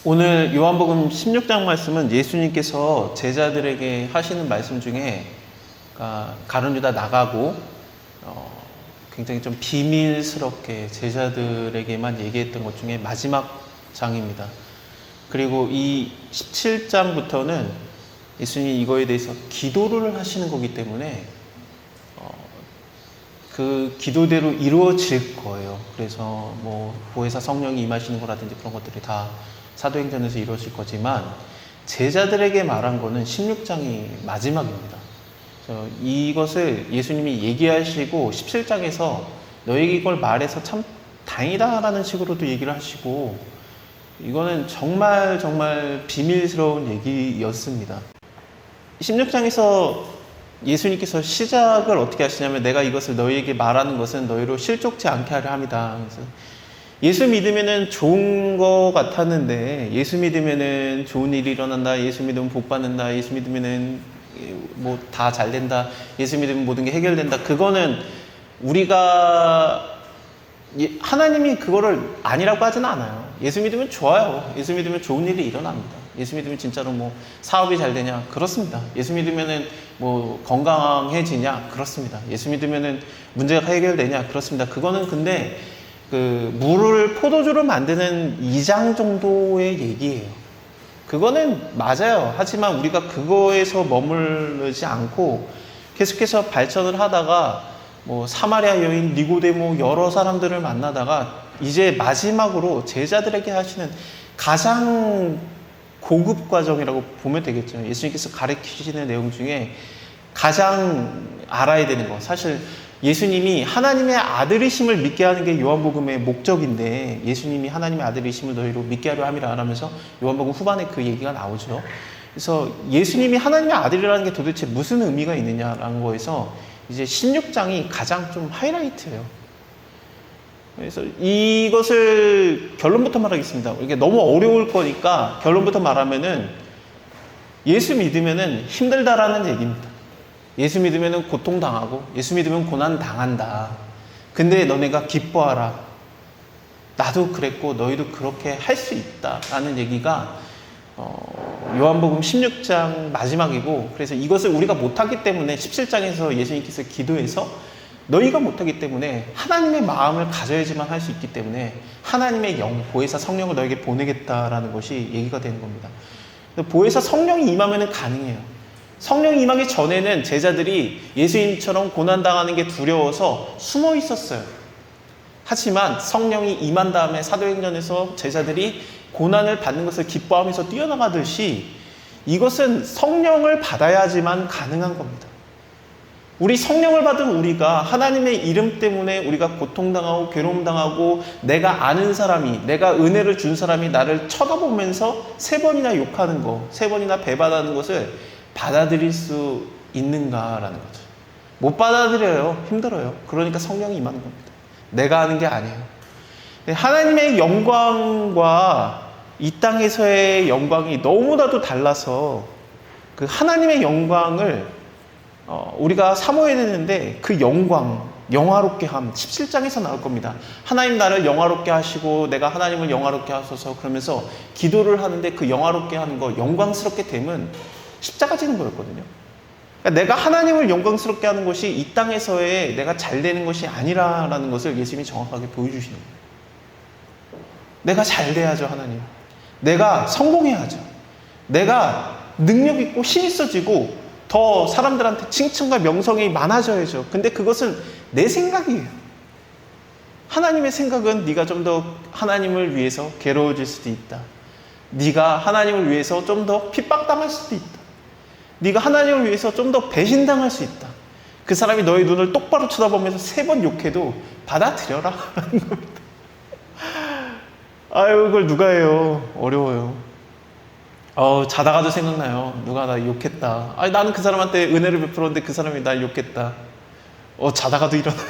오늘 요한복음 16장 말씀은 예수님께서 제자들에게 하시는 말씀 중에 가룟 유다 나가고 굉장히 좀 비밀스럽게 제자들에게만 얘기했던 것 중에 마지막 장입니다. 그리고 이 17장부터는 예수님이 이거에 대해서 기도를 하시는 거기 때문에 그 기도대로 이루어질 거예요. 그래서 뭐 보혜사 성령이 임하시는 거라든지 그런 것들이 다 사도행전에서 이루어질 거지만 제자들에게 말한 거는 16장이 마지막입니다. 이것을 예수님이 얘기하시고 17장에서 너에게 이걸 말해서 참 다행이다라는 식으로도 얘기를 하시고 이거는 정말 비밀스러운 얘기였습니다. 16장에서 예수님께서 시작을 어떻게 하시냐면 내가 이것을 너희에게 말하는 것은 너희로 실족지 않게 하려 함이다. 그래서 예수 믿으면은 좋은 거 같았는데 예수 믿으면은 좋은 일이 일어난다. 예수 믿으면 복 받는다. 예수 믿으면은 뭐 다 잘 된다. 예수 믿으면 모든 게 해결된다. 그거는 우리가 하나님이 그거를 아니라고 하지는 않아요. 예수 믿으면 좋아요. 예수 믿으면 좋은 일이 일어납니다. 예수 믿으면 진짜로 뭐 사업이 잘 되냐? 그렇습니다. 예수 믿으면은 뭐 건강해지냐? 그렇습니다. 예수 믿으면은 문제가 해결되냐? 그렇습니다. 그거는 근데 그 물을 포도주로 만드는 2장 정도의 얘기예요. 그거는 맞아요. 하지만 우리가 그거에서 머무르지 않고 계속해서 발전을 하다가 뭐 사마리아 여인 니고데모 여러 사람들을 만나다가 이제 마지막으로 제자들에게 하시는 가장 고급 과정이라고 보면 되겠죠. 예수님께서 가르치시는 내용 중에 가장 알아야 되는 거. 사실 예수님이 하나님의 아들이심을 믿게 하는 게 요한복음의 목적인데 예수님이 하나님의 아들이심을 너희로 믿게 하려 함이라 하면서 요한복음 후반에 그 얘기가 나오죠. 그래서 예수님이 하나님의 아들이라는 게 도대체 무슨 의미가 있느냐라는 거에서 이제 16장이 가장 좀 하이라이트예요. 그래서 이것을 결론부터 말하겠습니다. 이게 너무 어려울 거니까 결론부터 말하면은 예수 믿으면은 힘들다라는 얘기입니다. 예수 믿으면 고통당하고 예수 믿으면 고난당한다. 근데 너네가 기뻐하라. 나도 그랬고 너희도 그렇게 할 수 있다라는 얘기가 요한복음 16장 마지막이고 그래서 이것을 우리가 못하기 때문에 17장에서 예수님께서 기도해서 너희가 못하기 때문에 하나님의 마음을 가져야지만 할 수 있기 때문에 하나님의 영, 보혜사 성령을 너에게 보내겠다라는 것이 얘기가 되는 겁니다. 보혜사 성령이 임하면 가능해요. 성령이 임하기 전에는 제자들이 예수님처럼 고난당하는 게 두려워서 숨어 있었어요. 하지만 성령이 임한 다음에 사도행전에서 제자들이 고난을 받는 것을 기뻐하면서 뛰어나가듯이 이것은 성령을 받아야지만 가능한 겁니다. 우리 성령을 받은 우리가 하나님의 이름 때문에 우리가 고통당하고 괴로움당하고 내가 아는 사람이 내가 은혜를 준 사람이 나를 쳐다보면서 3번이나 욕하는 거 3번이나 배반하는 것을 받아들일 수 있는가라는 거죠. 못 받아들여요. 힘들어요. 그러니까 성령이 임하는 겁니다. 내가 하는 게 아니에요. 하나님의 영광과 이 땅에서의 영광이 너무나도 달라서 그 하나님의 영광을 우리가 사모해야 되는데 그 영광, 영화롭게 함 17장에서 나올 겁니다. 하나님 나를 영화롭게 하시고 내가 하나님을 영화롭게 하소서 그러면서 기도를 하는데 그 영화롭게 하는 거 영광스럽게 됨은 십자가 지는 거였거든요. 그러니까 내가 하나님을 영광스럽게 하는 것이 이 땅에서의 내가 잘 되는 것이 아니라는 것을 예수님이 정확하게 보여주시는 거예요. 내가 잘 돼야죠, 하나님. 내가 성공해야죠. 내가 능력 있고 힘 있어지고 더 사람들한테 칭찬과 명성이 많아져야죠. 근데 그것은 내 생각이에요. 하나님의 생각은 네가 좀 더 하나님을 위해서 괴로워질 수도 있다. 네가 하나님을 위해서 좀 더 핍박당할 수도 있다. 네가 하나님을 위해서 좀 더 배신당할 수 있다. 그 사람이 너의 눈을 똑바로 쳐다보면서 3번 욕해도 받아들여라 라는 겁니다. 아유, 그걸 누가 해요? 어려워요. 자다가도 생각나요. 누가 나 욕했다. 아니, 나는 그 사람한테 은혜를 베풀었는데 그 사람이 날 욕했다. 자다가도 일어나요.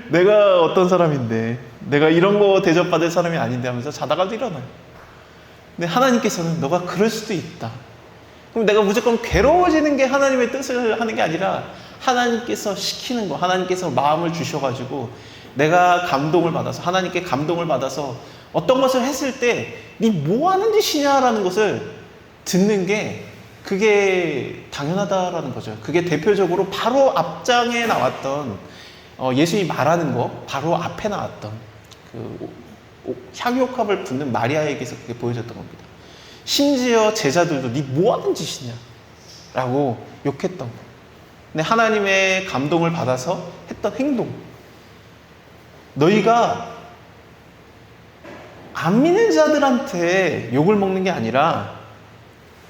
내가 어떤 사람인데, 내가 이런 거 대접받을 사람이 아닌데 하면서 자다가도 일어나요. 근데 하나님께서는 너가 그럴 수도 있다. 그럼 내가 무조건 괴로워지는 게 하나님의 뜻을 하는 게 아니라 하나님께서 시키는 거, 하나님께서 마음을 주셔가지고 내가 감동을 받아서 하나님께 감동을 받아서 어떤 것을 했을 때 니 뭐 하는 짓이냐라는 것을 듣는 게 그게 당연하다라는 거죠. 그게 대표적으로 바로 앞장에 나왔던 예수님이 말하는 거 바로 앞에 나왔던 그 향유옥합을 붓는 마리아에게서 그게 보여졌던 겁니다. 심지어 제자들도 니 뭐 하는 짓이냐 라고 욕했던 거. 근데 하나님의 감동을 받아서 했던 행동, 너희가 안 믿는 자들한테 욕을 먹는 게 아니라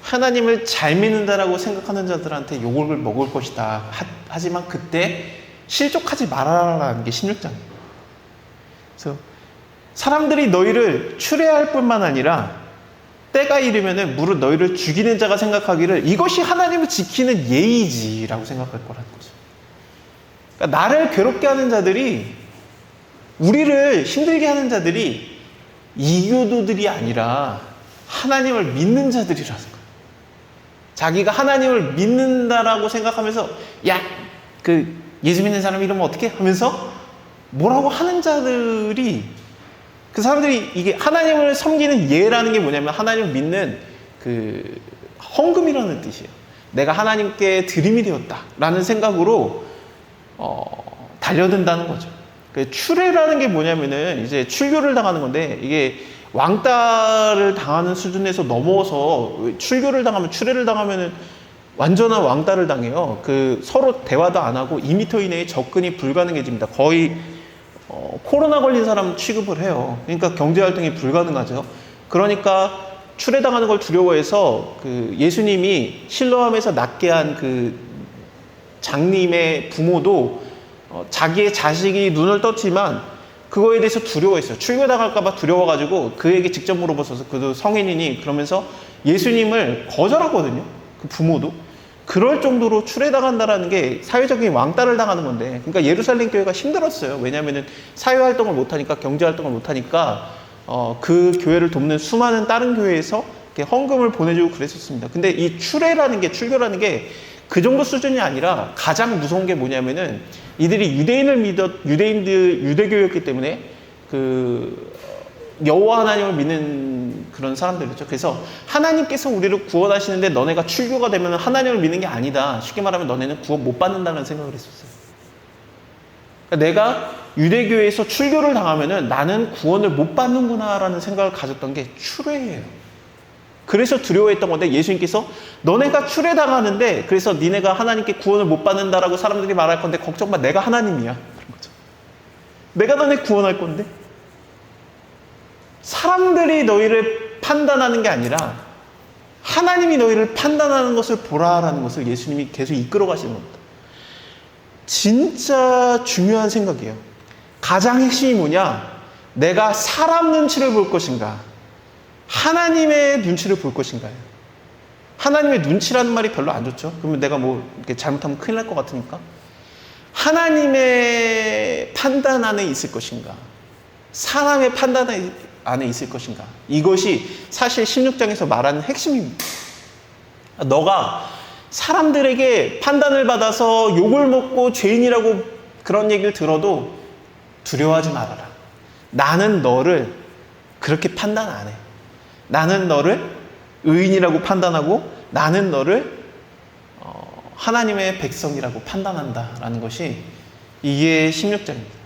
하나님을 잘 믿는다라고 생각하는 자들한테 욕을 먹을 것이다. 하지만 그때 실족하지 말아라라는 게 16장이에요. 그래서 사람들이 너희를 추례할 뿐만 아니라 때가 이르면은 무릇 너희를 죽이는 자가 생각하기를 이것이 하나님을 지키는 예의지라고 생각할 거라는 거죠. 그러니까 나를 괴롭게 하는 자들이, 우리를 힘들게 하는 자들이 이교도들이 아니라 하나님을 믿는 자들이라는 거예요. 자기가 하나님을 믿는다라고 생각하면서 야, 그 예수 믿는 사람 이러면 어떻게 하면서 뭐라고 하는 자들이, 그 사람들이 이게 하나님을 섬기는 예라는 게 뭐냐면 하나님을 믿는 그 헌금이라는 뜻이에요. 내가 하나님께 드림이 되었다라는 생각으로 달려든다는 거죠. 그 추례라는 게 뭐냐면은 이제 출교를 당하는 건데, 이게 왕따를 당하는 수준에서 넘어서 출교를 당하면, 추례를 당하면은 완전한 왕따를 당해요. 그 서로 대화도 안 하고 2m 이내에 접근이 불가능해집니다. 거의 코로나 걸린 사람 취급을 해요. 그러니까 경제활동이 불가능하죠. 그러니까 추례당하는 걸 두려워해서 그 예수님이 실로암에서 낫게 한 그 장님의 부모도 자기의 자식이 눈을 떴지만 그거에 대해서 두려워했어요. 출교당할까봐 두려워가지고 그에게 직접 물어봤어서 그도 성인이니 그러면서 예수님을 거절하거든요. 그 부모도. 그럴 정도로 추례당한다라는 게 사회적인 왕따를 당하는 건데, 그러니까 예루살렘 교회가 힘들었어요. 왜냐하면은 사회활동을 못하니까, 경제활동을 못하니까 그 교회를 돕는 수많은 다른 교회에서 이렇게 헌금을 보내주고 그랬었습니다. 근데 이 추례라는 게, 출교라는 게 그 정도 수준이 아니라 가장 무서운 게 뭐냐면은 이들이 유대교였기 때문에 그 여호와 하나님을 믿는 그런 사람들이죠. 그래서 하나님께서 우리를 구원하시는데 너네가 출교가 되면 하나님을 믿는 게 아니다. 쉽게 말하면 너네는 구원 못 받는다는 생각을 했었어요. 그러니까 내가 유대교에서 출교를 당하면은 나는 구원을 못 받는구나라는 생각을 가졌던 게 추례예요. 그래서 두려워했던 건데 예수님께서 너네가 추례당하는데 그래서 니네가 하나님께 구원을 못 받는다라고 사람들이 말할 건데 걱정 마, 내가 하나님이야. 그런 거죠. 내가 너네 구원할 건데. 사람들이 너희를 판단하는 게 아니라 하나님이 너희를 판단하는 것을 보라라는 것을 예수님이 계속 이끌어 가시는 겁니다. 진짜 중요한 생각이에요. 가장 핵심이 뭐냐? 내가 사람 눈치를 볼 것인가? 하나님의 눈치를 볼 것인가요? 하나님의 눈치라는 말이 별로 안 좋죠. 그러면 내가 뭐 이렇게 잘못하면 큰일 날 것 같으니까. 하나님의 판단 안에 있을 것인가? 사람의 판단 안에 있을 것인가? 이것이 사실 16장에서 말하는 핵심입니다. 너가 사람들에게 판단을 받아서 욕을 먹고 죄인이라고 그런 얘기를 들어도 두려워하지 말아라. 나는 너를 그렇게 판단 안 해. 나는 너를 의인이라고 판단하고 나는 너를 하나님의 백성이라고 판단한다라는 것이 이게 16장입니다.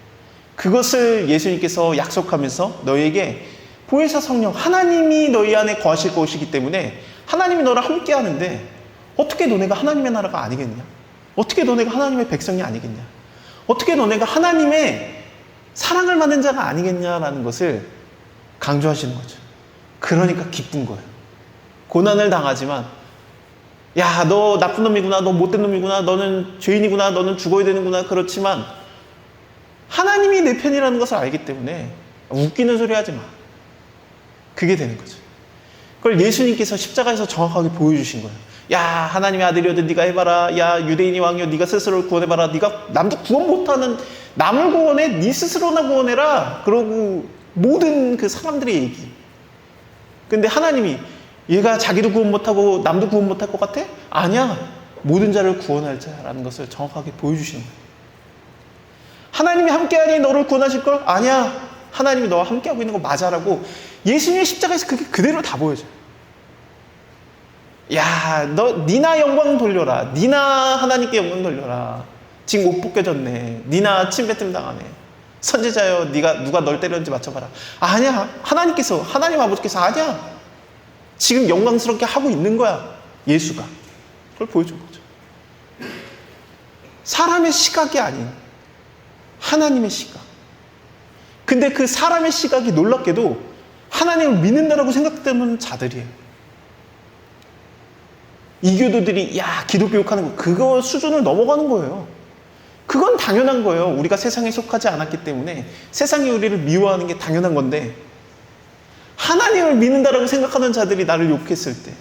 그것을 예수님께서 약속하면서 너희에게 보혜사 성령, 하나님이 너희 안에 거하실 것이기 때문에 하나님이 너랑 함께 하는데 어떻게 너네가 하나님의 나라가 아니겠냐? 어떻게 너네가 하나님의 백성이 아니겠냐? 어떻게 너네가 하나님의 사랑을 받는 자가 아니겠냐라는 것을 강조하시는 거죠. 그러니까 기쁜 거예요. 고난을 당하지만 야, 너 나쁜 놈이구나, 너 못된 놈이구나, 너는 죄인이구나, 너는 죽어야 되는구나. 그렇지만 하나님이 내 편이라는 것을 알기 때문에 웃기는 소리 하지 마. 그게 되는 거죠. 그걸 예수님께서 십자가에서 정확하게 보여주신 거예요. 야, 하나님의 아들이어도 네가 해봐라. 야, 유대인이 왕이여 네가 스스로를 구원해봐라. 네가 남도 구원 못하는 남을 구원해. 네 스스로나 구원해라. 그러고 모든 그 사람들의 얘기. 근데 하나님이 얘가 자기도 구원 못하고 남도 구원 못할 것 같아? 아니야. 모든 자를 구원할 자라는 것을 정확하게 보여주시는 거예요. 하나님이 함께하니 너를 구원하실 걸? 아니야. 하나님이 너와 함께하고 있는 거 맞아라고 예수님의 십자가에서 그게 그대로 다 보여줘요. 야, 너 니나 영광 돌려라. 니나 하나님께 영광 돌려라. 지금 옷 벗겨졌네. 니나 침뱉음 당하네. 선지자여, 네가 누가 널 때렸는지 맞춰봐라. 아니야. 하나님 아버지께서 아니야. 지금 영광스럽게 하고 있는 거야. 예수가. 그걸 보여준 거죠. 사람의 시각이 아닌 하나님의 시각. 근데 그 사람의 시각이 놀랍게도 하나님을 믿는다라고 생각되는 자들이에요. 이교도들이 기독교 욕하는 거 그거 수준을 넘어가는 거예요. 그건 당연한 거예요. 우리가 세상에 속하지 않았기 때문에 세상이 우리를 미워하는 게 당연한 건데, 하나님을 믿는다라고 생각하는 자들이 나를 욕했을 때,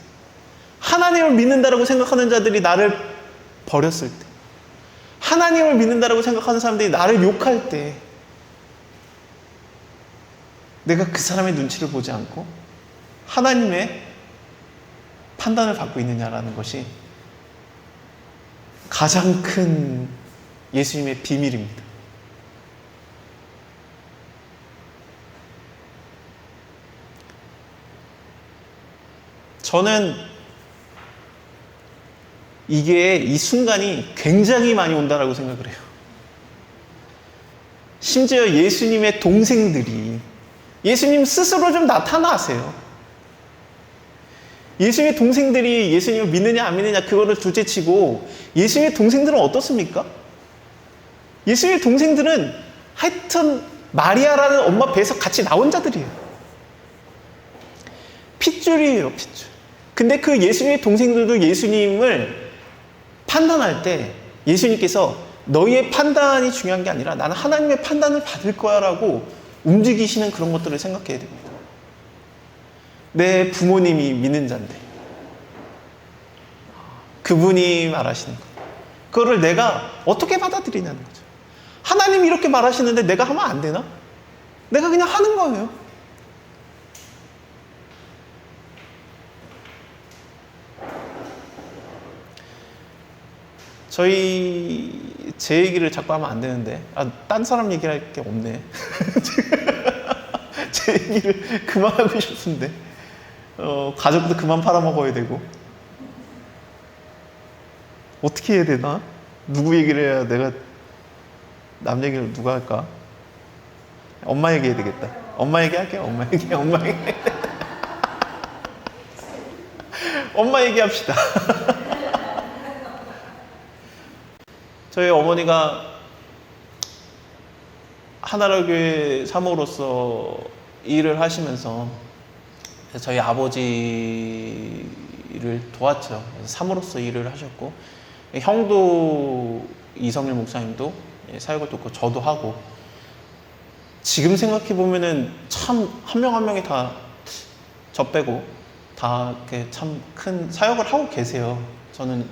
하나님을 믿는다라고 생각하는 자들이 나를 버렸을 때, 하나님을 믿는다라고 생각하는 사람들이 나를 욕할 때, 내가 그 사람의 눈치를 보지 않고 하나님의 판단을 받고 있느냐라는 것이 가장 큰 예수님의 비밀입니다. 저는 이 순간이 굉장히 많이 온다라고 생각을 해요. 심지어 예수님의 동생들이 예수님 스스로 좀 나타나세요. 예수님의 동생들이 예수님을 믿느냐 안 믿느냐 그거를 둘째치고, 예수님의 동생들은 어떻습니까? 예수님의 동생들은 하여튼 마리아라는 엄마 배에서 같이 나온 자들이에요. 핏줄이에요, 핏줄. 근데 그 예수님의 동생들도 예수님을 판단할 때 예수님께서 너희의 판단이 중요한 게 아니라 나는 하나님의 판단을 받을 거야 라고 움직이시는 그런 것들을 생각해야 됩니다. 내 부모님이 믿는 자인데 그분이 말하시는 것, 그거를 내가 어떻게 받아들이냐는 거죠. 하나님이 이렇게 말하시는데 내가 하면 안 되나? 내가 그냥 하는 거예요. 제 얘기를 자꾸 하면 안 되는데, 딴 사람 얘기할 게 없네. 제 얘기를 그만하고 싶은데, 가족도 그만 팔아먹어야 되고, 어떻게 해야 되나? 누구 얘기를 해야 내가 남 얘기를 누가 할까? 엄마 얘기 해야 되겠다. 엄마 얘기 할게요. 엄마 얘기. 엄마 얘기 합시다. 저희 어머니가 하나라교회 사모로서 일을 하시면서 저희 아버지를 도왔죠. 사모로서 일을 하셨고, 형도 이성일 목사님도 사역을 돕고 저도 하고, 지금 생각해 보면은 참 한 명 한 명이 다 저 빼고 다 이렇게 참 큰 사역을 하고 계세요. 저는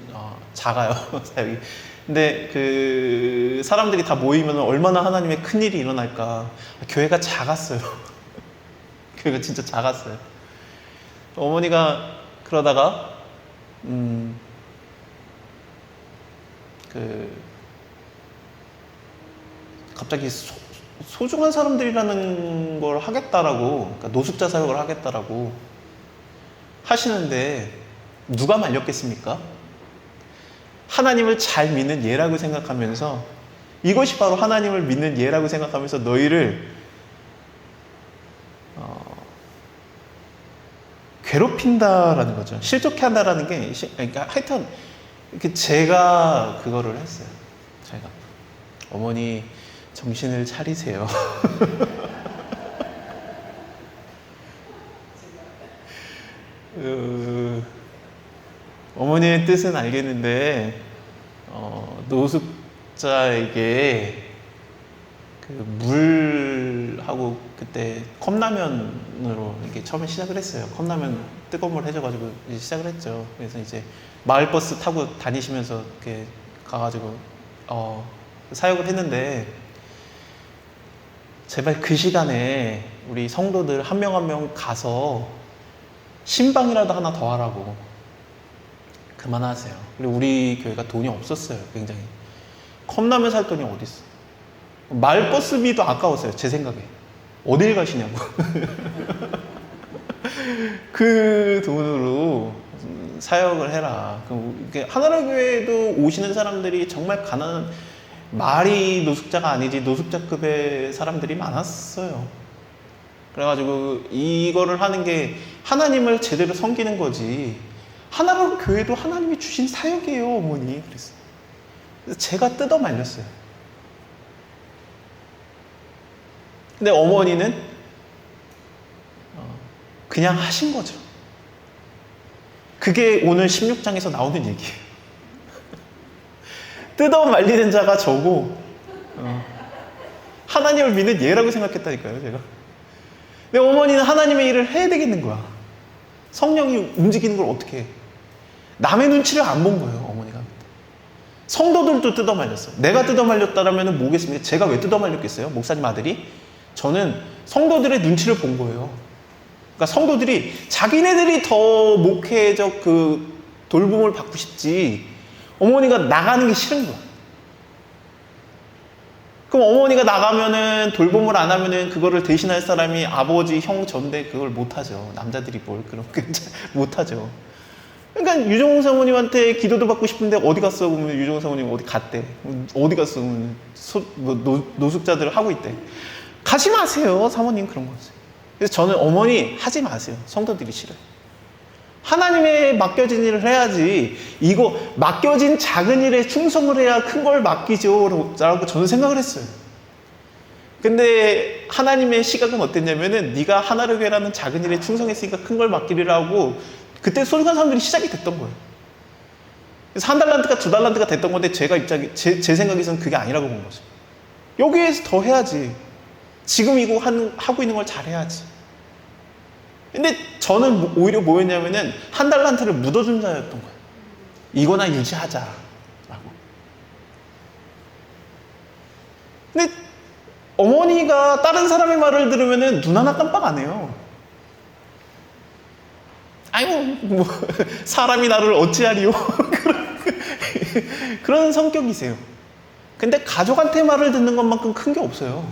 작아요, 사역이. 근데 그 사람들이 다 모이면 얼마나 하나님의 큰 일이 일어날까. 교회가 작았어요. 교회가 진짜 작았어요. 어머니가 그러다가 갑자기 소중한 사람들이라는 걸 하겠다라고, 그러니까 노숙자 사역을 하겠다라고 하시는데 누가 말렸겠습니까? 하나님을 잘 믿는 예라고 생각하면서, 이것이 바로 하나님을 믿는 예라고 생각하면서 너희를 괴롭힌다라는 거죠. 실족해 한다라는 게, 그러니까 하여튼 제가 그거를 했어요. 제가 어머니 정신을 차리세요. 어머니의 뜻은 알겠는데 노숙자에게 그 물하고 그때 컵라면으로 이렇게 처음에 시작을 했어요. 컵라면 뜨거운 물 해줘가지고 이제 시작을 했죠. 그래서 이제 마을버스 타고 다니시면서 이렇게 가가지고 사역을 했는데, 제발 그 시간에 우리 성도들 한 명 한 명 가서 신방이라도 하나 더 하라고. 그만하세요. 그리고 우리 교회가 돈이 없었어요. 굉장히. 컵라면 살 돈이 어디 있어. 마을버스비도 아까웠어요. 제 생각에. 어딜 가시냐고. 그 돈으로 사역을 해라. 하나로 교회에도 오시는 사람들이 정말 가난한, 말이 노숙자가 아니지 노숙자급의 사람들이 많았어요. 그래가지고 이거를 하는 게 하나님을 제대로 섬기는 거지, 하나로 교회도 하나님이 주신 사역이에요, 어머니. 그래서 제가 뜯어 말렸어요. 근데 어머니는 그냥 하신 거죠. 그게 오늘 16장에서 나오는 얘기예요. 뜯어 말리는 자가 저고 하나님을 믿는 얘라고 생각했다니까요, 제가. 근데 어머니는 하나님의 일을 해야 되겠는 거야. 성령이 움직이는 걸 어떻게 해. 남의 눈치를 안 본 거예요, 어머니가. 성도들도 뜯어 말렸어요. 내가 뜯어 말렸다라면 뭐겠습니까? 제가 왜 뜯어 말렸겠어요? 목사님 아들이? 저는 성도들의 눈치를 본 거예요. 그러니까 성도들이 자기네들이 더 목회적 그 돌봄을 받고 싶지, 어머니가 나가는 게 싫은 거야. 그럼 어머니가 나가면은, 돌봄을 안 하면은 그거를 대신할 사람이 아버지, 형, 전데 그걸 못 하죠. 남자들이 뭘 그런 게 못 하죠. 그러니까 유종훈 사모님한테 기도도 받고 싶은데 어디 갔어? 그러면 유종훈 사모님 어디 갔대. 어디 갔어? 그러면 노숙자들 하고 있대. 가지 마세요, 사모님. 그런 거지. 그래서 저는 어머니 하지 마세요. 성도들이 싫어요. 하나님의 맡겨진 일을 해야지, 이거 맡겨진 작은 일에 충성을 해야 큰 걸 맡기죠 라고 저는 생각을 했어요. 근데 하나님의 시각은 어땠냐면은, 네가 하나를 교회라는 작은 일에 충성했으니까 큰 걸 맡기리라고, 그때 소중한 사람들이 시작이 됐던 거예요. 그래서 1달란트가 2달란트가 됐던 건데, 제 생각에서는 그게 아니라고 본 거죠. 여기에서 더 해야지. 지금 이거 하고 있는 걸 잘해야지. 근데 저는 오히려 뭐였냐면은 1달란트를 묻어준 자였던 거예요. 이거나 유지하자라고. 근데 어머니가 다른 사람의 말을 들으면은 눈 하나 깜빡 안 해요. 아이고, 뭐 사람이 나를 어찌하리요. 그런 성격이세요. 근데 가족한테 말을 듣는 것만큼 큰 게 없어요.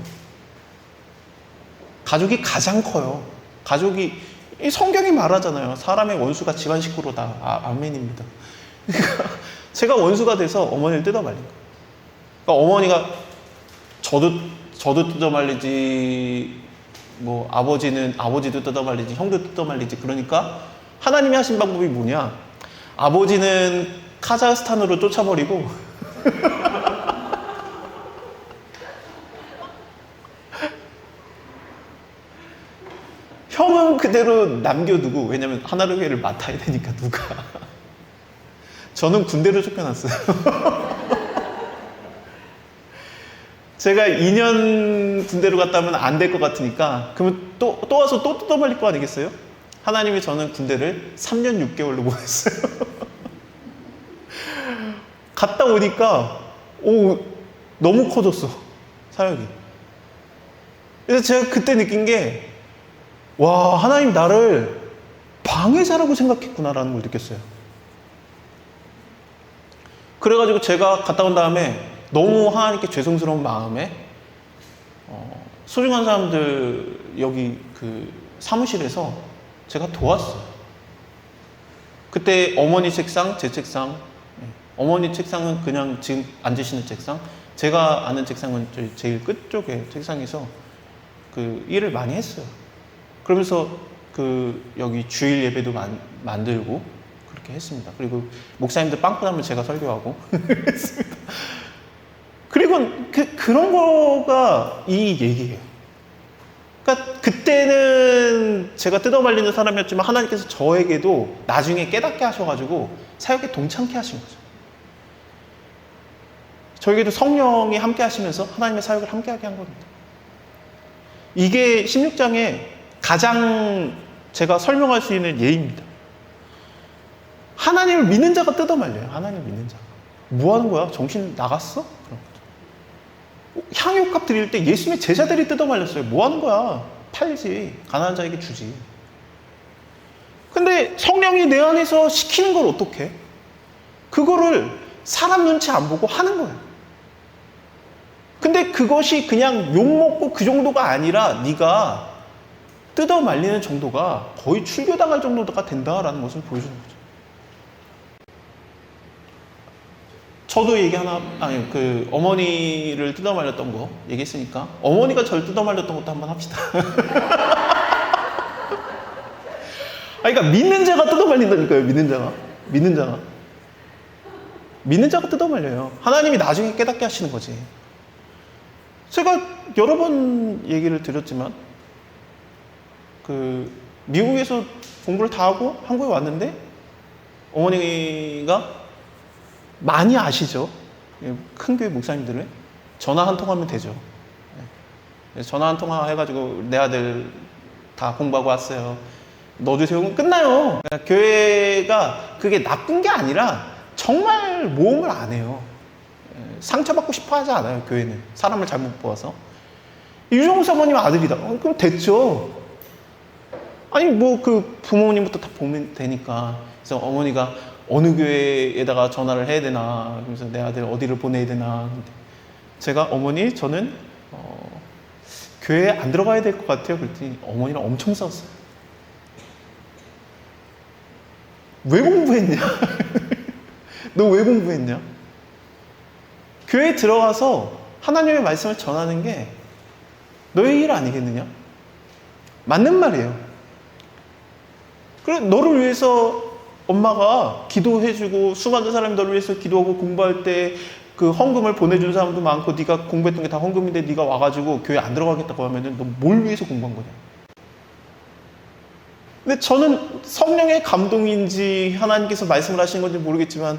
가족이 가장 커요. 가족이, 이 성경이 말하잖아요. 사람의 원수가 집안 식구로다. 아멘입니다. 그러니까 제가 원수가 돼서 어머니를 뜯어 말린 거예요. 그러니까 어머니가 저도 뜯어 말리지, 뭐 아버지도 뜯어 말리지, 형도 뜯어 말리지. 그러니까 하나님이 하신 방법이 뭐냐? 아버지는 카자흐스탄으로 쫓아버리고 형은 그대로 남겨두고, 왜냐면 하나로 교회를 맡아야 되니까 누가. 저는 군대로 쫓겨났어요. 제가 2년 군대로 갔다 오면 안 될 것 같으니까, 그러면 또 와서 또 뜯어말릴 거 아니겠어요? 하나님이 저는 군대를 3년 6개월로 보냈어요. 갔다 오니까 너무 커졌어, 사역이. 그래서 제가 그때 느낀 게, 와, 하나님 나를 방해자라고 생각했구나라는 걸 느꼈어요. 그래가지고 제가 갔다 온 다음에 너무 하나님께 죄송스러운 마음에 소중한 사람들 여기 그 사무실에서 제가 도왔어요. 그때 어머니 책상, 제 책상, 어머니 책상은 그냥 지금 앉으시는 책상, 제가 아는 책상은 제일 끝쪽에 책상에서 그 일을 많이 했어요. 그러면서 여기 주일 예배도 만들고 그렇게 했습니다. 그리고 목사님들 빵꾸나면 제가 설교하고 했습니다. 그리고 그런 거가 이 얘기예요. 그러니까 그때는 제가 뜯어말리는 사람이었지만 하나님께서 저에게도 나중에 깨닫게 하셔가지고 사역에 동참케 하신 거죠. 저에게도 성령이 함께 하시면서 하나님의 사역을 함께 하게 한 겁니다. 이게 16장에 가장 제가 설명할 수 있는 예입니다. 하나님을 믿는 자가 뜯어말려요. 하나님을 믿는 자가. 뭐 하는 거야? 정신 나갔어? 그런 거죠. 향유값 드릴 때 예수님의 제자들이 뜯어말렸어요. 뭐 하는 거야? 팔지. 가난한 자에게 주지. 근데 성령이 내 안에서 시키는 걸 어떻게 해? 그거를 사람 눈치 안 보고 하는 거예요. 근데 그것이 그냥 욕먹고 그 정도가 아니라 네가 뜯어 말리는 정도가 거의 출교당할 정도가 된다라는 것을 보여주는 거죠. 저도 얘기 하나, 아니, 어머니를 뜯어 말렸던 거 얘기했으니까, 어머니가 저를 뜯어 말렸던 것도 한번 합시다. 그러니까 믿는 자가 뜯어 말린다니까요, 믿는 자가. 믿는 자가 뜯어 말려요. 하나님이 나중에 깨닫게 하시는 거지. 제가 여러 번 얘기를 드렸지만, 미국에서 공부를 다 하고 한국에 왔는데, 어머니가 많이 아시죠? 큰 교회 목사님들은 전화 한 통하면 되죠. 전화 한 통화 해가지고 내 아들 다 공부하고 왔어요. 넣어주세요. 끝나요. 교회가 그게 나쁜 게 아니라 정말 모험을 안 해요. 상처받고 싶어 하지 않아요. 교회는 사람을 잘못 보아서. 유종욱 사모님 아들이다. 그럼 됐죠. 아니 부모님부터 다 보면 되니까. 그래서 어머니가 어느 교회에다가 전화를 해야 되나, 그래서 내 아들 어디를 보내야 되나. 제가 어머니 저는 교회에 안 들어가야 될 것 같아요. 그랬더니 어머니랑 엄청 싸웠어요. 왜 공부했냐? 너 왜 공부했냐? 교회에 들어가서 하나님의 말씀을 전하는 게 너의 일 아니겠느냐? 맞는 말이에요. 그래, 너를 위해서 엄마가 기도해주고 수많은 사람이 너를 위해서 기도하고 공부할 때 그 헌금을 보내준 사람도 많고 네가 공부했던 게 다 헌금인데 네가 와가지고 교회 안 들어가겠다고 하면은 너 뭘 위해서 공부한 거냐? 근데 저는 성령의 감동인지 하나님께서 말씀을 하시는 건지 모르겠지만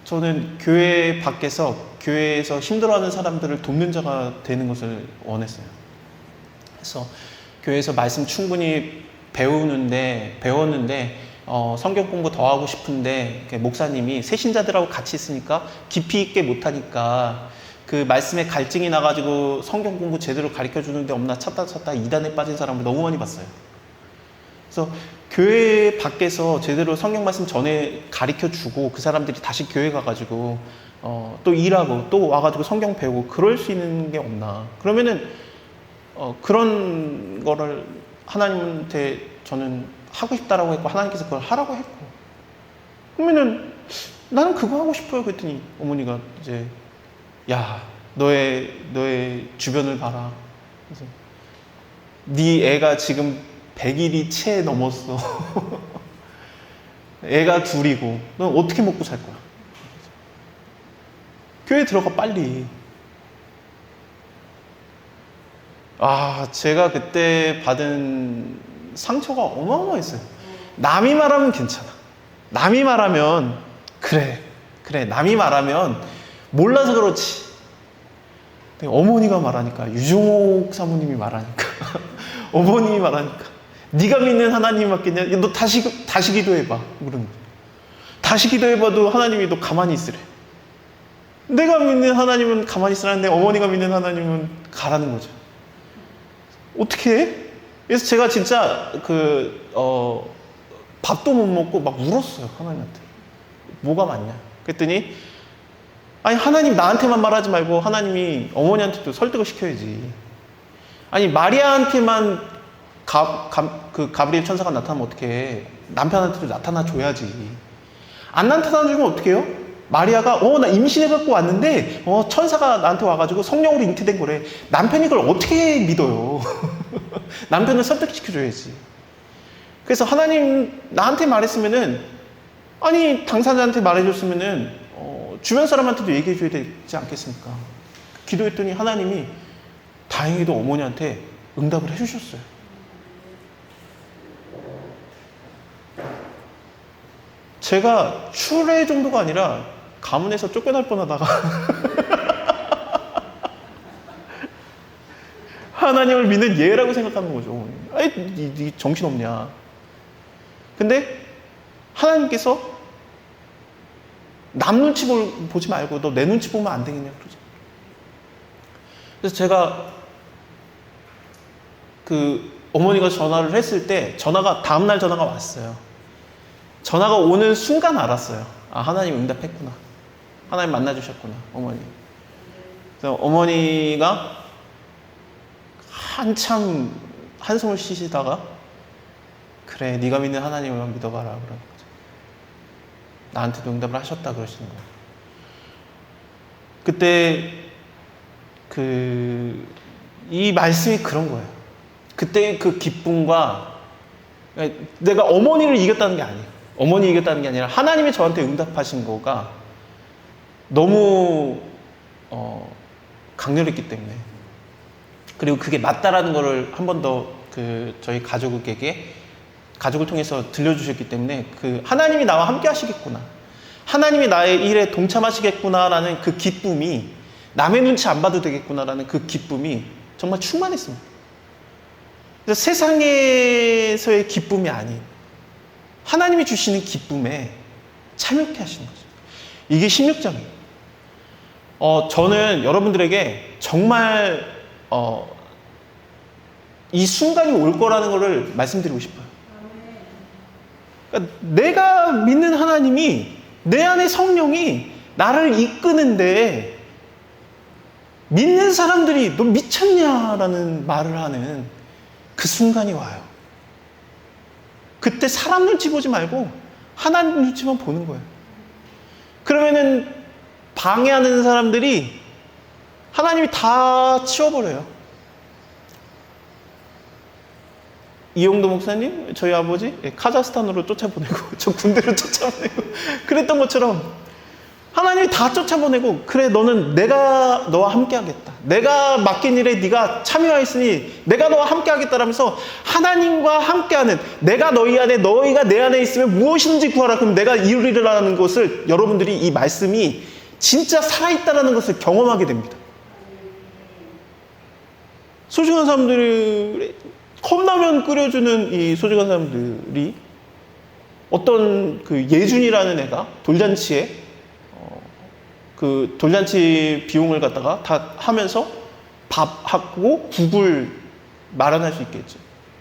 저는 교회 밖에서 교회에서 힘들어하는 사람들을 돕는 자가 되는 것을 원했어요. 그래서 교회에서 말씀 충분히 배웠는데 성경 공부 더 하고 싶은데 목사님이 새신자들하고 같이 있으니까 깊이 있게 못하니까 그 말씀에 갈증이 나가지고 성경 공부 제대로 가르쳐 주는데 없나 찾다 이단에 빠진 사람을 너무 많이 봤어요. 그래서 교회 밖에서 제대로 성경 말씀 전에 가르쳐 주고 그 사람들이 다시 교회 가가지고 또 일하고 또 와가지고 성경 배우고 그럴 수 있는 게 없나. 그러면은 그런 거를 하나님한테 저는 하고 싶다라고 했고 하나님께서 그걸 하라고 했고 그러면은 나는 그거 하고 싶어요. 그랬더니 어머니가 이제 야 너의 주변을 봐라. 그래서 네 애가 지금 100일이 채 넘었어. 애가 둘이고 넌 어떻게 먹고 살 거야? 교회 들어가 빨리. 제가 그때 받은 상처가 어마어마했어요. 남이 말하면 괜찮아. 남이 말하면 그래 남이 말하면 몰라서 그렇지. 근데 어머니가 말하니까 유종옥 사모님이 말하니까 어머님이 말하니까 네가 믿는 하나님이 맞겠냐? 너 다시 기도해봐. 그러는 거예요. 다시 기도해봐도 하나님이 너 가만히 있으래. 내가 믿는 하나님은 가만히 있으라는데 어머니가 믿는 하나님은 가라는 거죠. 어떻게 해? 그래서 제가 진짜 밥도 못 먹고 막 울었어요. 하나님한테. 뭐가 맞냐? 그랬더니 아니 하나님 나한테만 말하지 말고 하나님이 어머니한테도 설득을 시켜야지. 아니 마리아한테만 가브리엘 천사가 나타나면 어떡해. 남편한테도 나타나줘야지. 안 나타나주면 어떡해요? 마리아가 나 임신해갖고 왔는데 천사가 나한테 와가지고 성령으로 잉태된 거래. 남편이 그걸 어떻게 믿어요? 남편을 설득시켜줘야지. 그래서 하나님 나한테 말했으면은 아니 당사자한테 말해줬으면은 주변 사람한테도 얘기해줘야 되지 않겠습니까? 기도했더니 하나님이 다행히도 어머니한테 응답을 해주셨어요. 제가 추례 정도가 아니라 가문에서 쫓겨날 뻔하다가 하나님을 믿는 예라고 생각하는 거죠. 아이, 니 정신없냐. 근데 하나님께서 남 눈치 보지 말고 너 내 눈치 보면 안 되겠냐 그러죠. 그래서 제가 어머니가 전화를 했을 때 다음날 전화가 왔어요. 전화가 오는 순간 알았어요. 하나님 응답했구나. 하나님 만나주셨구나, 어머니. 그래서 어머니가 한참 한숨을 쉬시다가 그래 네가 믿는 하나님을 믿어봐라 그러는 거죠. 나한테도 응답을 하셨다 그러시는 거예요. 그때 이 말씀이 그런 거예요. 그때 그 기쁨과 내가 어머니를 이겼다는 게 아니에요. 어머니 이겼다는 게 아니라 하나님이 저한테 응답하신 거가 너무 강렬했기 때문에, 그리고 그게 맞다라는 거를 한 번 더 저희 가족을 통해서 들려주셨기 때문에 하나님이 나와 함께 하시겠구나, 하나님이 나의 일에 동참하시겠구나라는 그 기쁨이, 남의 눈치 안 봐도 되겠구나라는 그 기쁨이 정말 충만했습니다. 그래서 세상에서의 기쁨이 아닌 하나님이 주시는 기쁨에 참여케 하시는 거죠. 이게 16장이에요. 저는 여러분들에게 정말 이 순간이 올 거라는 것을 말씀드리고 싶어요. 그러니까 내가 믿는 하나님이, 내 안에 성령이 나를 이끄는데 믿는 사람들이 너 미쳤냐라는 말을 하는 그 순간이 와요. 그때 사람 눈치 보지 말고 하나님 눈치만 보는 거예요. 그러면은 방해하는 사람들이 하나님이 다 치워버려요. 이용도 목사님, 저희 아버지 카자흐스탄으로 쫓아보내고 저 군대로 쫓아보내고 그랬던 것처럼 하나님이 다 쫓아보내고, 그래 너는 내가 너와 함께 하겠다, 내가 맡긴 일에 네가 참여했으니 내가 너와 함께 하겠다라면서 하나님과 함께하는, 내가 너희 안에 너희가 내 안에 있으면 무엇이든지 구하라 그럼 내가 이루리라는 것을, 여러분들이 이 말씀이 진짜 살아있다는 것을 경험하게 됩니다. 소중한 사람들이, 컵라면 끓여주는 이 소중한 사람들이 어떤 예준이라는 애가 돌잔치에 돌잔치 비용을 갖다가 다 하면서 밥하고 국을 마련할 수 있겠죠.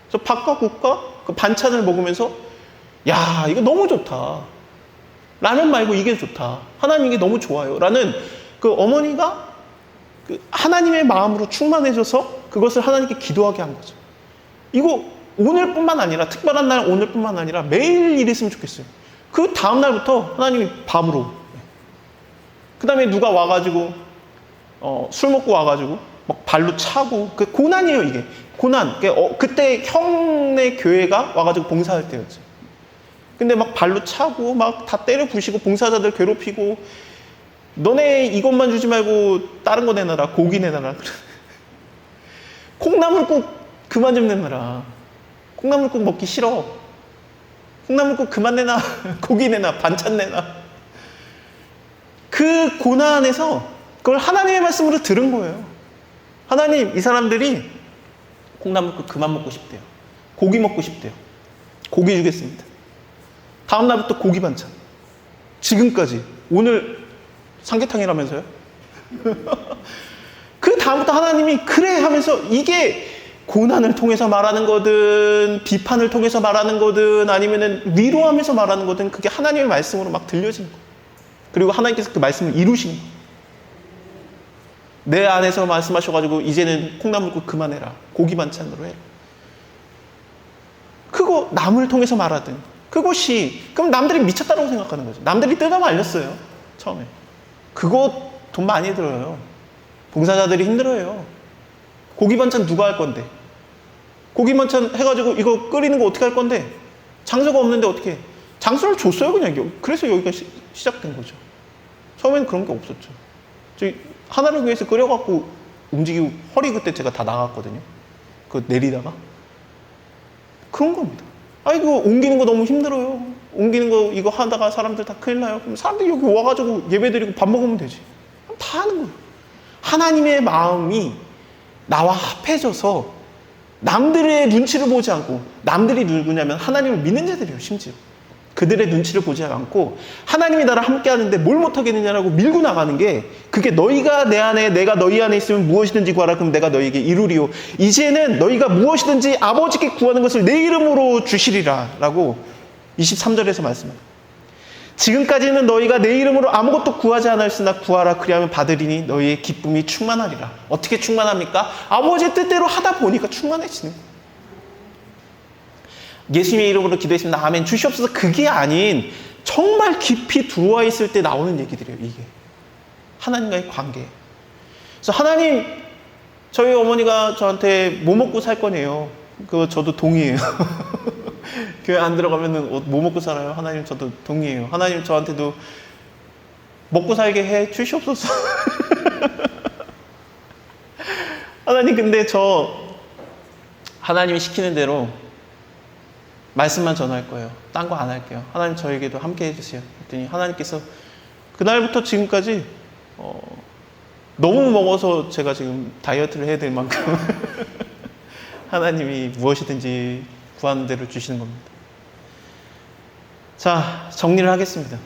그래서 밥과 국과 그 반찬을 먹으면서 야 이거 너무 좋다, 라면 말고 이게 좋다, 하나님 이게 너무 좋아요 라는 그 어머니가 하나님의 마음으로 충만해져서 그것을 하나님께 기도하게 한 거죠. 이거 오늘뿐만 아니라, 특별한 날 오늘뿐만 아니라 매일 이랬으면 좋겠어요. 그 다음 날부터 하나님이 밤으로, 그 다음에 누가 와가지고 술 먹고 와가지고 막 발로 차고, 그 고난이에요. 이게 고난. 그때 형네 교회가 와가지고 봉사할 때였죠. 근데 막 발로 차고 막 다 때려 부시고 봉사자들 괴롭히고, 너네 이것만 주지 말고 다른 거 내놔라, 고기 내놔라. 콩나물국 그만 좀 내놔라, 콩나물국 먹기 싫어, 콩나물국 그만 내놔, 고기 내놔, 반찬 내놔. 그 고난에서 그걸 하나님의 말씀으로 들은 거예요. 하나님, 이 사람들이 콩나물국 그만 먹고 싶대요, 고기 먹고 싶대요, 고기 주겠습니다. 다음 날부터 고기 반찬. 지금까지. 오늘 삼계탕이라면서요? 그 다음부터 하나님이 그래 하면서, 이게 고난을 통해서 말하는 거든 비판을 통해서 말하는 거든 아니면은 위로하면서 말하는 거든 그게 하나님의 말씀으로 막 들려지는 거예요. 그리고 하나님께서 그 말씀을 이루시는 거예요. 내 안에서 말씀하셔가지고 이제는 콩나물국 그만해라, 고기 반찬으로 해라. 그거 남을 통해서 말하든 그것이, 그럼 남들이 미쳤다고 생각하는 거죠. 남들이 뜯어 말렸어요 처음에. 그거 돈 많이 들어요. 봉사자들이 힘들어요. 고기 반찬 누가 할 건데, 고기 반찬 해가지고 이거 끓이는 거 어떻게 할 건데, 장소가 없는데 어떻게 해. 장소를 줬어요 그냥. 그래서 여기가 시작된 거죠. 처음에는 그런 게 없었죠. 저희 하나를 위해서 끓여갖고 움직이고, 허리 그때 제가 다 나갔거든요. 그거 내리다가. 그런 겁니다. 아이고 옮기는 거 너무 힘들어요, 옮기는 거 이거 하다가 사람들 다 큰일 나요. 그럼 사람들이 여기 와가지고 예배 드리고 밥 먹으면 되지. 다 하는 거예요. 하나님의 마음이 나와 합해져서 남들의 눈치를 보지 않고, 남들이 누구냐면 하나님을 믿는 자들이에요. 심지어 그들의 눈치를 보지 않고 하나님이 나를 함께 하는데 뭘 못하겠느냐라고 밀고 나가는 게, 그게 너희가 내 안에 내가 너희 안에 있으면 무엇이든지 구하라 그럼 내가 너희에게 이루리오, 이제는 너희가 무엇이든지 아버지께 구하는 것을 내 이름으로 주시리라 라고 23절에서 말씀합니다. 지금까지는 너희가 내 이름으로 아무것도 구하지 않았으나 구하라 그리하면 받으리니 너희의 기쁨이 충만하리라. 어떻게 충만합니까? 아버지의 뜻대로 하다 보니까 충만해지는 거예요. 예수님의 이름으로 기도했습니다. 아멘. 주시옵소서. 그게 아닌 정말 깊이 들어와 있을 때 나오는 얘기들이에요. 이게 하나님과의 관계. 그래서 하나님, 저희 어머니가 저한테 뭐 먹고 살 거네요. 그거 저도 동의해요. 교회 안 들어가면은 뭐 먹고 살아요? 하나님, 저도 동의해요. 하나님, 저한테도 먹고 살게 해 주시옵소서. 하나님, 근데 하나님이 시키는 대로 말씀만 전할 거예요. 딴 거 안 할게요. 하나님, 저에게도 함께 해주세요. 그랬더니 하나님께서 그날부터 지금까지 너무 먹어서 제가 지금 다이어트를 해야 될 만큼 하나님이 무엇이든지 구하는 대로 주시는 겁니다. 자, 정리를 하겠습니다.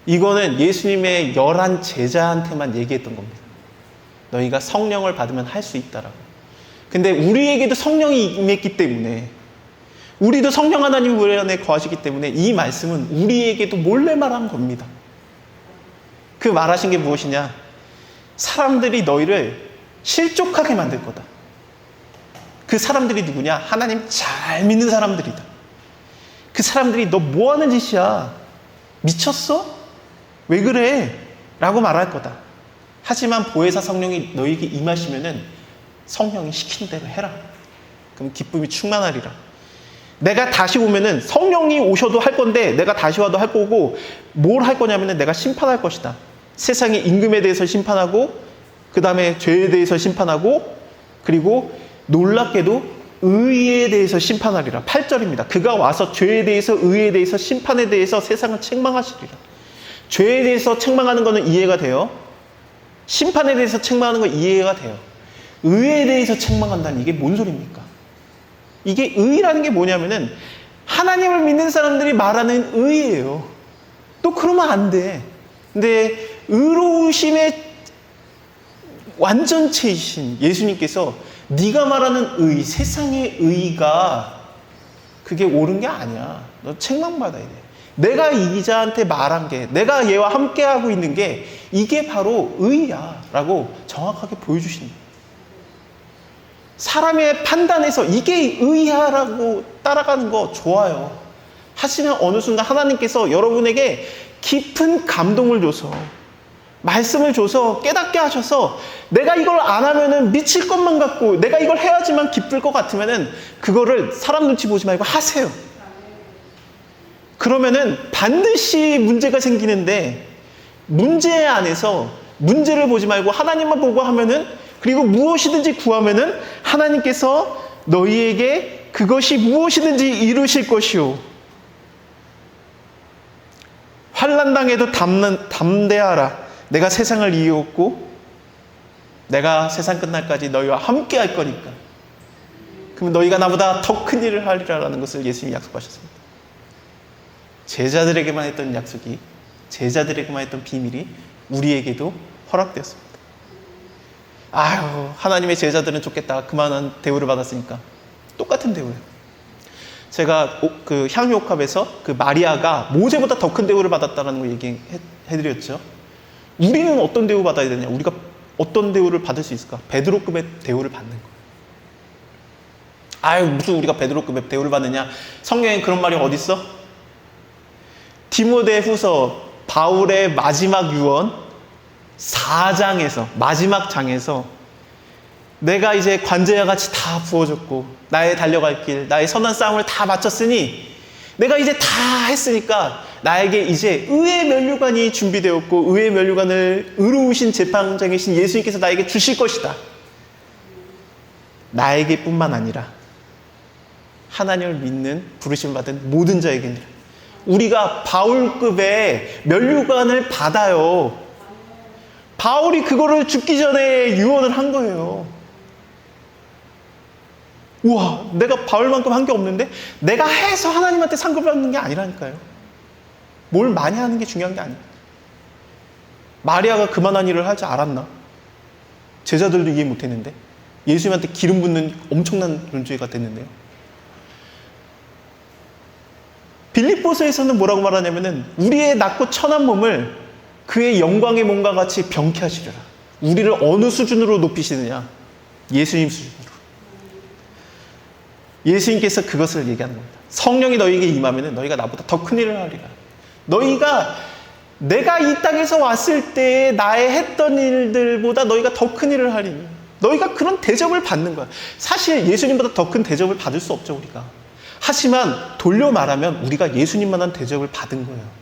이거는 예수님의 11 제자한테만 얘기했던 겁니다. 너희가 성령을 받으면 할 수 있다라고. 근데 우리에게도 성령이 임했기 때문에, 우리도 성령 하나님 우리 안에 거하시기 때문에 이 말씀은 우리에게도 몰래 말한 겁니다. 그 말하신 게 무엇이냐? 사람들이 너희를 실족하게 만들 거다. 그 사람들이 누구냐? 하나님 잘 믿는 사람들이다. 그 사람들이 너 뭐 하는 짓이야? 미쳤어? 왜 그래? 라고 말할 거다. 하지만 보혜사 성령이 너희에게 임하시면은 성령이 시키는 대로 해라. 그럼 기쁨이 충만하리라. 내가 다시 오면은 성령이 오셔도 할 건데 내가 다시 와도 할 거고, 뭘 할 거냐면은 내가 심판할 것이다. 세상의 임금에 대해서 심판하고, 그 다음에 죄에 대해서 심판하고, 그리고 놀랍게도 의에 대해서 심판하리라. 8절입니다. 그가 와서 죄에 대해서, 의에 대해서, 심판에 대해서 세상을 책망하시리라. 죄에 대해서 책망하는 것은 이해가 돼요. 심판에 대해서 책망하는 건 이해가 돼요. 의에 대해서 책망한다는 이게 뭔 소리입니까? 이게 의라는 게 뭐냐면은 하나님을 믿는 사람들이 말하는 의예요. 또 그러면 안 돼. 근데 의로우심의 완전체이신 예수님께서 네가 말하는 의, 세상의 의가 그게 옳은 게 아니야. 너 책망받아야 돼. 내가 이 기자한테 말한 게, 내가 얘와 함께하고 있는 게 이게 바로 의야 라고 정확하게 보여주십니다. 사람의 판단에서 이게 의야 라고 따라가는 거 좋아요. 하지만 어느 순간 하나님께서 여러분에게 깊은 감동을 줘서, 말씀을 줘서 깨닫게 하셔서, 내가 이걸 안 하면은 미칠 것만 같고 내가 이걸 해야지만 기쁠 것 같으면은 그거를 사람 눈치 보지 말고 하세요. 그러면은 반드시 문제가 생기는데, 문제 안에서 문제를 보지 말고 하나님만 보고 하면은, 그리고 무엇이든지 구하면은 하나님께서 너희에게 그것이 무엇이든지 이루실 것이요. 환난 당에도 담대하라. 내가 세상을 이겼고 내가 세상 끝날까지 너희와 함께 할 거니까. 그러면 너희가 나보다 더 큰 일을 하리라라는 것을 예수님이 약속하셨습니다. 제자들에게만 했던 약속이, 제자들에게만 했던 비밀이 우리에게도 허락되었습니다. 아유, 하나님의 제자들은 좋겠다. 그만한 대우를 받았으니까. 똑같은 대우예요. 제가 그 향유옥합에서 그 마리아가 모세보다 더 큰 대우를 받았다는 걸 얘기해드렸죠. 우리는 어떤 대우 받아야 되냐? 우리가 어떤 대우를 받을 수 있을까? 베드로급의 대우를 받는 거예요. 아유, 무슨 우리가 베드로급의 대우를 받느냐? 성경에 그런 말이 어디 있어? 디모데후서 바울의 마지막 유언 4장에서, 마지막 장에서 내가 이제 관제와 같이 다 부어줬고 나의 달려갈 길, 나의 선한 싸움을 다 마쳤으니, 내가 이제 다 했으니까 나에게 이제 의의 면류관이 준비되었고, 의의 면류관을 의로우신 재판장이신 예수님께서 나에게 주실 것이다. 나에게 뿐만 아니라 하나님을 믿는 부르심을 받은 모든 자에게는. 우리가 바울급의 면류관을 받아요. 바울이 그거를 죽기 전에 유언을 한 거예요. 우와, 내가 바울만큼 한 게 없는데? 내가 해서 하나님한테 상급을 받는 게 아니라니까요. 뭘 많이 하는 게 중요한 게 아니에요. 마리아가 그만한 일을 할 줄 알았나? 제자들도 이해 못했는데 예수님한테 기름 붓는 엄청난 존재가 됐는데요. 빌립보 빌립보서에서는 뭐라고 말하냐면은 우리의 낮고 천한 몸을 그의 영광의 몸과 같이 병케 하시리라. 우리를 어느 수준으로 높이시느냐? 예수님 수준으로. 예수님께서 그것을 얘기하는 겁니다. 성령이 너희에게 임하면은 너희가 나보다 더 큰 일을 하리라. 너희가 내가 이 땅에서 왔을 때 나의 했던 일들보다 너희가 더 큰 일을 하리니. 너희가 그런 대접을 받는 거야. 사실 예수님보다 더 큰 대접을 받을 수 없죠, 우리가. 하지만 돌려 말하면 우리가 예수님만한 대접을 받은 거예요.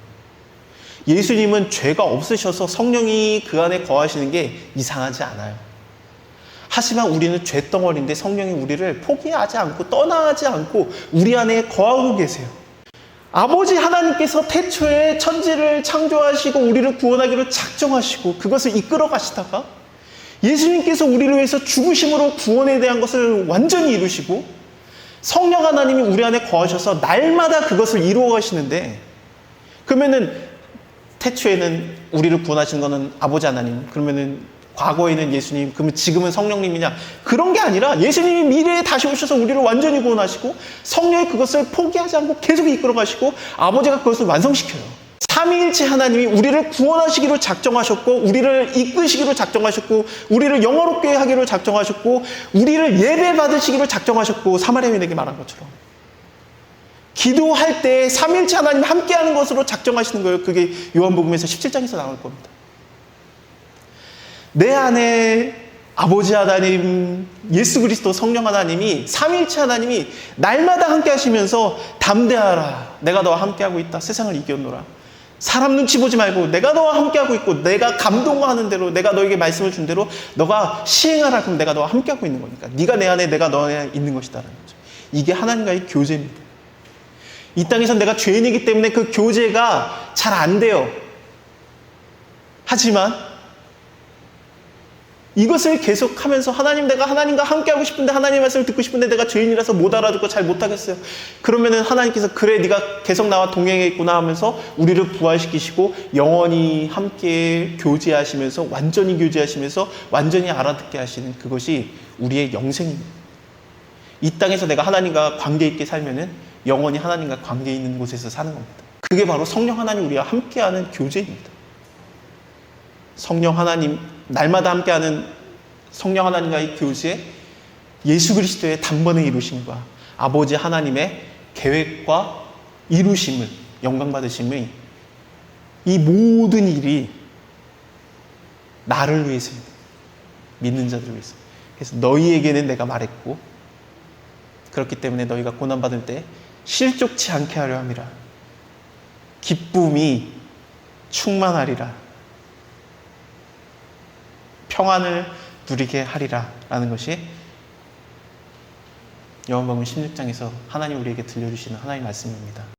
예수님은 죄가 없으셔서 성령이 그 안에 거하시는 게 이상하지 않아요. 하지만 우리는 죄덩어리인데 성령이 우리를 포기하지 않고 떠나지 않고 우리 안에 거하고 계세요. 아버지 하나님께서 태초에 천지를 창조하시고 우리를 구원하기로 작정하시고 그것을 이끌어 가시다가 예수님께서 우리를 위해서 죽으심으로 구원에 대한 것을 완전히 이루시고 성령 하나님이 우리 안에 거하셔서 날마다 그것을 이루어 가시는데, 그러면은 태초에는 우리를 구원하신 거는 아버지 하나님, 그러면은 과거에는 예수님, 그러면 지금은 성령님이냐? 그런 게 아니라 예수님이 미래에 다시 오셔서 우리를 완전히 구원하시고 성령이 그것을 포기하지 않고 계속 이끌어 가시고 아버지가 그것을 완성시켜요. 삼위일체 하나님이 우리를 구원하시기로 작정하셨고 우리를 이끄시기로 작정하셨고 우리를 영화롭게 하기로 작정하셨고 우리를 예배받으시기로 작정하셨고, 사마리아 여인에게 말한 것처럼 기도할 때 삼위일체 하나님 함께하는 것으로 작정하시는 거예요. 그게 요한복음에서 17장에서 나올 겁니다. 내 안에 아버지 하나님, 예수 그리스도 성령 하나님이, 삼위일체 하나님이 날마다 함께 하시면서 담대하라, 내가 너와 함께하고 있다, 세상을 이겼노라. 사람 눈치 보지 말고 내가 너와 함께하고 있고 내가 감동하는 대로, 내가 너에게 말씀을 준 대로 너가 시행하라. 그럼 내가 너와 함께하고 있는 거니까. 네가 내 안에, 내가 너 안에 있는 것이다라는 거죠. 이게 하나님과의 교제입니다. 이 땅에서 내가 죄인이기 때문에 그 교제가 잘 안 돼요. 하지만 이것을 계속하면서 하나님, 내가 하나님과 함께하고 싶은데, 하나님 말씀을 듣고 싶은데 내가 죄인이라서 못 알아듣고 잘 못하겠어요. 그러면은 하나님께서 그래, 네가 계속 나와 동행했구나 하면서 우리를 부활시키시고 영원히 함께 교제하시면서, 완전히 교제하시면서 완전히 알아듣게 하시는 그것이 우리의 영생입니다. 이 땅에서 내가 하나님과 관계 있게 살면은 영원히 하나님과 관계 있는 곳에서 사는 겁니다. 그게 바로 성령 하나님 우리와 함께하는 교제입니다. 성령 하나님, 날마다 함께하는 성령 하나님과의 교제, 예수 그리스도의 단번에 이루심과 아버지 하나님의 계획과 이루심을, 영광 받으심의 이 모든 일이 나를 위해서입니다. 믿는 자들을 위해서. 그래서 너희에게는 내가 말했고, 그렇기 때문에 너희가 고난받을 때 실족치 않게 하려 함이라. 기쁨이 충만하리라. 평안을 누리게 하리라 라는 것이 요한복음 16장에서 하나님 우리에게 들려주시는 하나님의 말씀입니다.